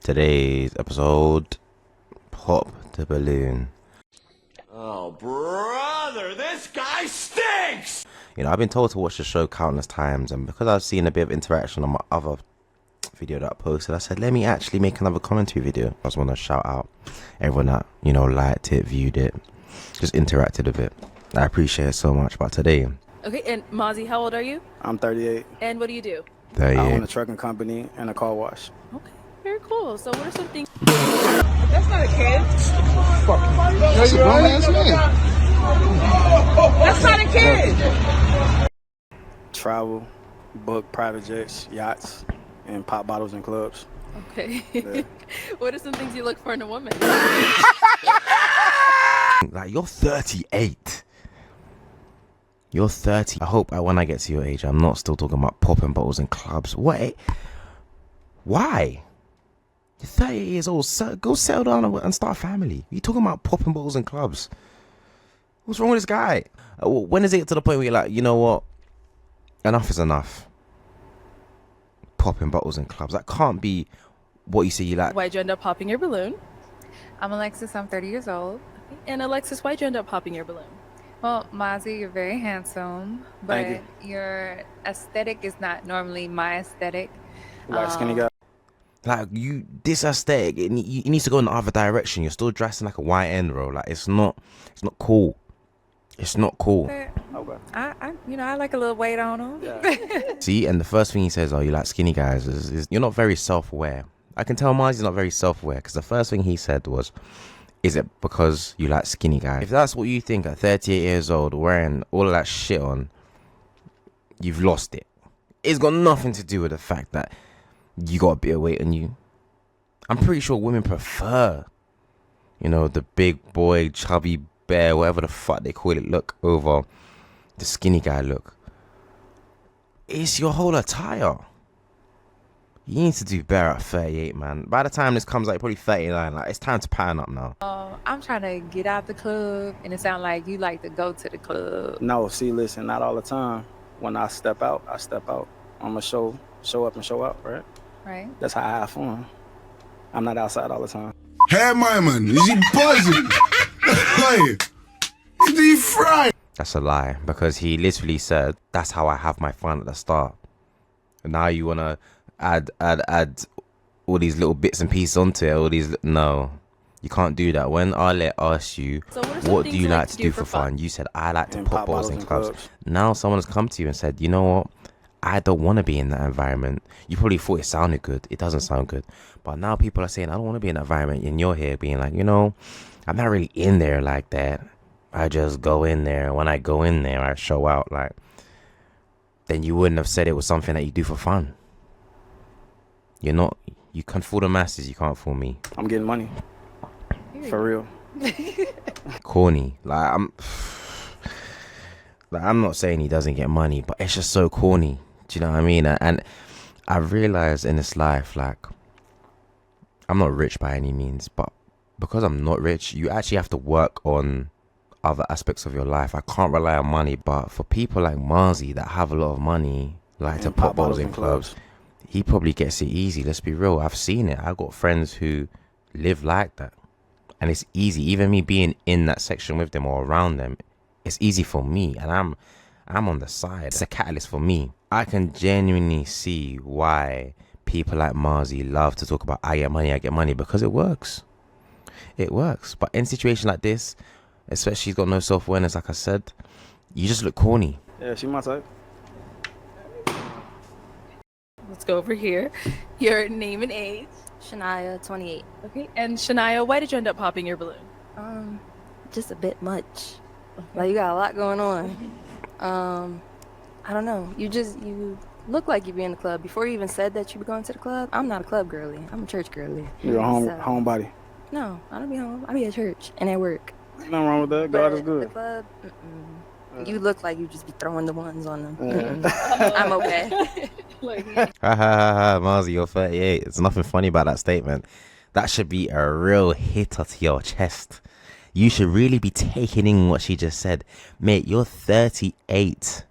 Today's episode, Pop the Balloon. Oh, brother, this guy stinks! You know, I've been told to watch the show countless times, and because I've seen a bit of interaction on my other video that I posted, I said, let me actually make another commentary video. I just want to shout out everyone that, you know, liked it, viewed it, just interacted with it. I appreciate it so much. But today... Okay, and Mazi, how old are you? I'm 38. And what do you do? 38. I own a trucking company and a car wash. Okay, very cool. So what are some things... That's not a kid. That's a grown ass man. That's not a kid. Travel, book private jets, yachts, and pop bottles in clubs. Okay. Yeah. What are some things you look for in a woman? Like, you're 38. You're 30. I hope when I get to your age, I'm not still talking about popping bottles in clubs. What? Why? You're 38 years old. Go settle down and start a family. You're talking about popping bottles in clubs. What's wrong with this guy? When is it to the point where you're like, you know what? Enough is enough. Popping bottles in clubs. That can't be what you say you like. Why'd you end up popping your balloon? I'm Alexis. I'm 30 years old. And Alexis, why'd you end up popping your balloon? Well, Mazi, you're very handsome, but your aesthetic is not normally my aesthetic. Black skinny guy. Like, this aesthetic, it needs to go in the other direction. You're still dressing like a YN, bro. Like, it's not cool. It's not cool. Okay. I like a little weight on them. Yeah. See, and the first thing he says, oh, you like skinny guys, is you're not very self-aware. I can tell Mazi's not very self-aware, because the first thing he said was, is it because you like skinny guys? If that's what you think at 38 years old, wearing all of that shit on, you've lost it. It's got nothing to do with the fact that you got a bit of weight on you. I'm pretty sure women prefer, you know, the big boy, chubby bear, whatever the fuck they call it, look over the skinny guy look. It's your whole attire. You need to do better at 38, man. By the time this comes out, you're probably 39. Like, it's time to pattern up now. I'm trying to get out the club, and it sounds like you like to go to the club. No, see, listen, not all the time. When I step out, I step out. I'm going to show up and show out, right? Right. That's how I have fun. I'm not outside all the time. Hey, my man, is he buzzing? Hey, is he fried? That's a lie, because he literally said, that's how I have my fun at the start. And now you want to add all these little bits and pieces onto it. No, you can't do that. When Ale asked you, So what do you like to do for fun? You said, I like to pop bottles in clubs. Now someone has come to you and said, you know what? I don't want to be in that environment. You probably thought it sounded good. It doesn't sound good. But now people are saying, I don't want to be in that environment. And you're here being like, you know, I'm not really in there like that. I just go in there. When I go in there, I show out. Like, then you wouldn't have said it was something that you do for fun. You can fool the masses. You can't fool me. I'm getting money. For real. Corny. I'm not saying he doesn't get money, but it's just so corny. Do you know what I mean? And I realized in this life, like, I'm not rich by any means, but because I'm not rich, you actually have to work on other aspects of your life. I can't rely on money, but for people like Mazi that have a lot of money, like to pop bottles in clubs, he probably gets it easy. Let's be real. I've seen it. I've got friends who live like that. And it's easy. Even me being in that section with them or around them, it's easy for me. And I'm on the side. It's a catalyst for me. I can genuinely see why people like Mazi love to talk about I get money, because it works. It works. But in situations like this, especially he's got no self-awareness, like I said, you just look corny. Yeah, she my type. Let's go over here. Your name and age. Shania, 28. Okay, and Shania, why did you end up popping your balloon? Just a bit much. Like, you got a lot going on. I don't know. You look like you be in the club. Before you even said that you be going to the club, I'm not a club girly. I'm a church girly. You're a homebody. No, I don't be home. I be at church and at work. Nothing wrong with that. God is good. The club, you look like you just be throwing the ones on them. I'm okay. Mazi, you're 38. There's nothing funny about that statement. That should be a real hitter to your chest. You should really be taking in what she just said. Mate, you're 38.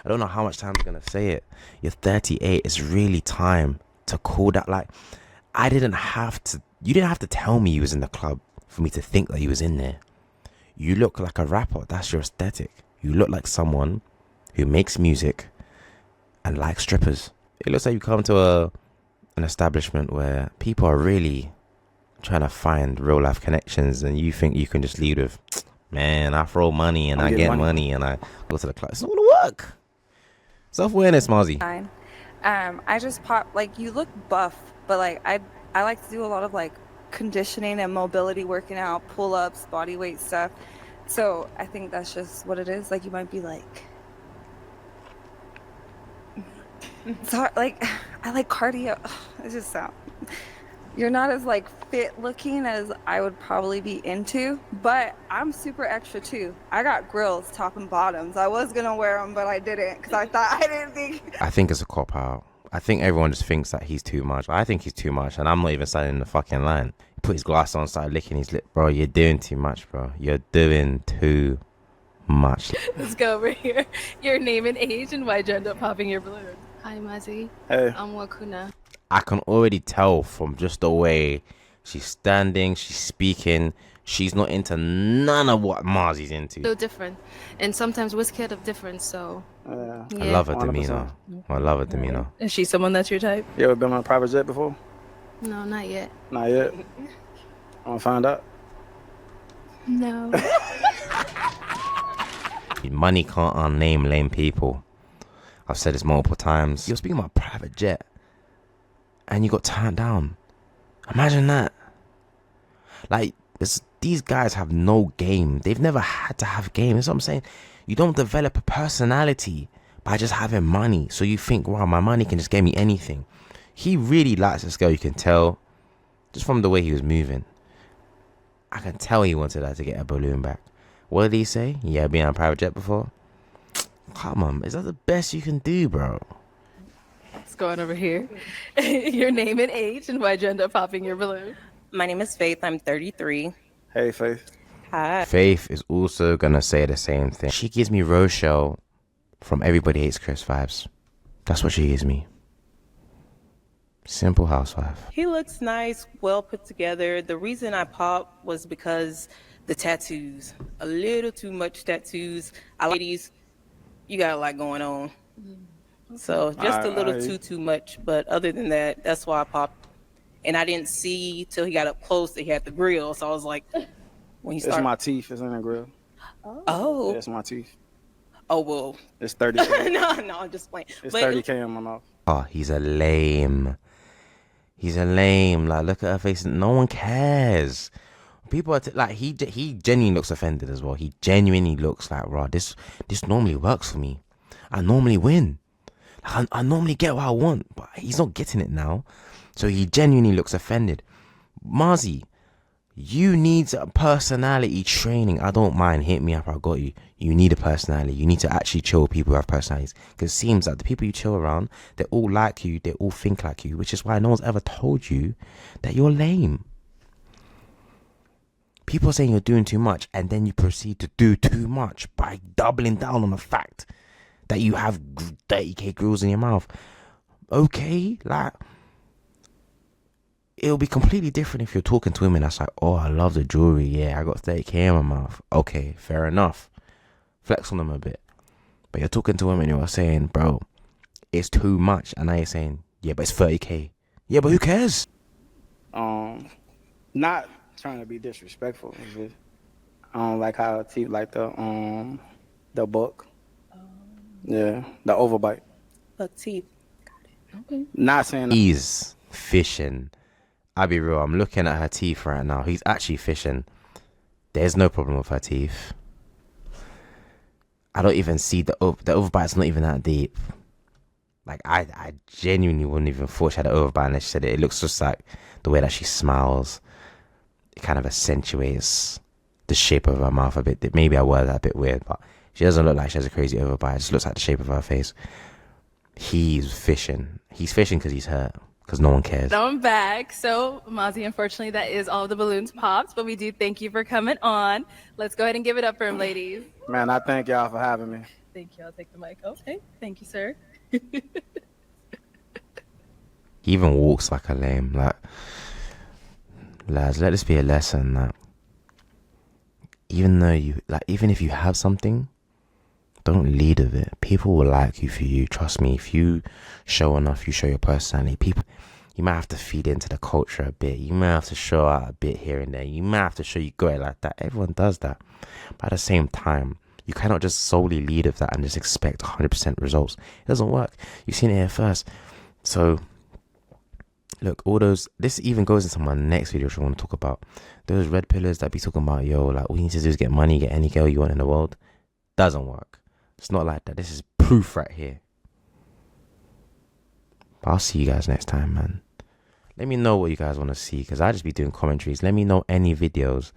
I don't know how much time I'm going to say it. You're 38. It's really time to call that. Like, I didn't have to. You didn't have to tell me you was in the club for me to think that you was in there. You look like a rapper. That's your aesthetic. You look like someone who makes music and likes strippers. It looks like you come to an establishment where people are really trying to find real life connections, and you think you can just lead with, man, I throw money and I get money and I go to the club. It's not gonna work. Self-awareness, Mazi. Fine. I just pop, like, you look buff, but like I like to do a lot of like conditioning and mobility, working out, pull-ups, body weight stuff. So I think that's just what it is. Like, you might be like, so like, I like cardio. It just sounds, you're not as like fit looking as I would probably be into, but I'm super extra too. I got grills top and bottoms. I was gonna wear them, but I didn't because I didn't think. I think it's a cop out. I think everyone just thinks that he's too much. I think he's too much, and I'm not even standing in the fucking line. He put his glass on, started licking his lip. Bro, you're doing too much, bro. You're doing too much. Let's go over here. Your name and age and why'd you end up popping your balloon? Hi, Mazi. Hey. I'm Wakuna. I can already tell from just the way she's standing, she's speaking. She's not into none of what Mazi's into. So different. And sometimes we're scared of difference, so... I love her demeanor. I love her demeanor. Is she someone that's your type? You ever been on a private jet before? No, not yet. Not yet. I want to find out. No. Money can't unname lame people. I've said this multiple times. You're speaking about a private jet and you got turned down. Imagine that. Like, these guys have no game. They've never had to have game. That's what I'm saying. You don't develop a personality by just having money. So you think, wow, my money can just get me anything. He really likes this girl. You can tell just from the way he was moving. I can tell he wanted her to get a balloon back. What did he say? Yeah, been on a private jet before? Come on, is that the best you can do, bro? What's going over here? Your name and age and why'd you end up popping your balloon? My name is Faith. I'm 33. Hey, Faith. Hi. Faith is also gonna say the same thing. She gives me Rochelle from Everybody Hates Chris vibes. That's what she gives me. Simple housewife. He looks nice, well put together. The reason I popped was because the tattoos. A little too much tattoos. Ladies, you got a lot going on. So just a little too much. But other than that, that's why I popped. And I didn't see till he got up close that he had the grill. So I was like, when he started. It's my teeth. It's in the grill. Oh. Yeah, it's my teeth. Oh, well. It's 30K. no, I'm just playing. It's 30K in my mouth. Oh, he's a lame. He's a lame. Like, look at her face. No one cares. People are like, he genuinely looks offended as well. He genuinely looks like, raw. This normally works for me. I normally win. Like, I normally get what I want, but he's not getting it now. So he genuinely looks offended. Mazi, you need a personality training. I don't mind. Hit me up. I got you. You need a personality. You need to actually chill with people who have personalities. Because it seems like the people you chill around, they all like you. They all think like you. Which is why no one's ever told you that you're lame. People are saying you're doing too much, and then you proceed to do too much by doubling down on the fact that you have 30K grills in your mouth. Okay, like, it'll be completely different if you're talking to women that's like, oh, I love the jewelry. Yeah, I got 30K in my mouth. Okay, fair enough. Flex on them a bit. But you're talking to women who are saying, bro, it's too much. And now you're saying, yeah, but it's 30K. Yeah, but who cares? Not trying to be disrespectful. I don't like how teeth like the buck. Yeah, the overbite. Buck teeth. Got it. Okay. Not saying that. He's fishing. I'll be real. I'm looking at her teeth right now. He's actually fishing. There's no problem with her teeth. I don't even see the overbite's not even that deep. Like, I genuinely wouldn't even thought she had an overbite unless she said it. It looks just like the way that she smiles. It kind of accentuates the shape of her mouth a bit. Maybe I worded that a bit weird, but she doesn't look like she has a crazy overbite. It just looks like the shape of her face. He's fishing. He's fishing because he's hurt. Because no one cares. I'm back. So, Mazi, unfortunately, that is all the balloons popped. But we do thank you for coming on. Let's go ahead and give it up for him, ladies. Man, I thank y'all for having me. Thank you. I'll take the mic. Okay. Thank you, sir. He even walks like a lame. Like, lads, let this be a lesson that even if you have something, don't lead with it. People will like you for you. Trust me. If you show enough, you show your personality. People, you might have to feed into the culture a bit. You might have to show out a bit here and there. You might have to show you got it like that. Everyone does that. But at the same time, you cannot just solely lead with that and just expect 100% results. It doesn't work. You've seen it here first. So, look, this even goes into my next video, which I want to talk about. Those red pillars that be talking about, yo, like, all you need to do is get money, get any girl you want in the world. Doesn't work. It's not like that. This is proof right here. But I'll see you guys next time, man. Let me know what you guys want to see, because I just be doing commentaries. Let me know any videos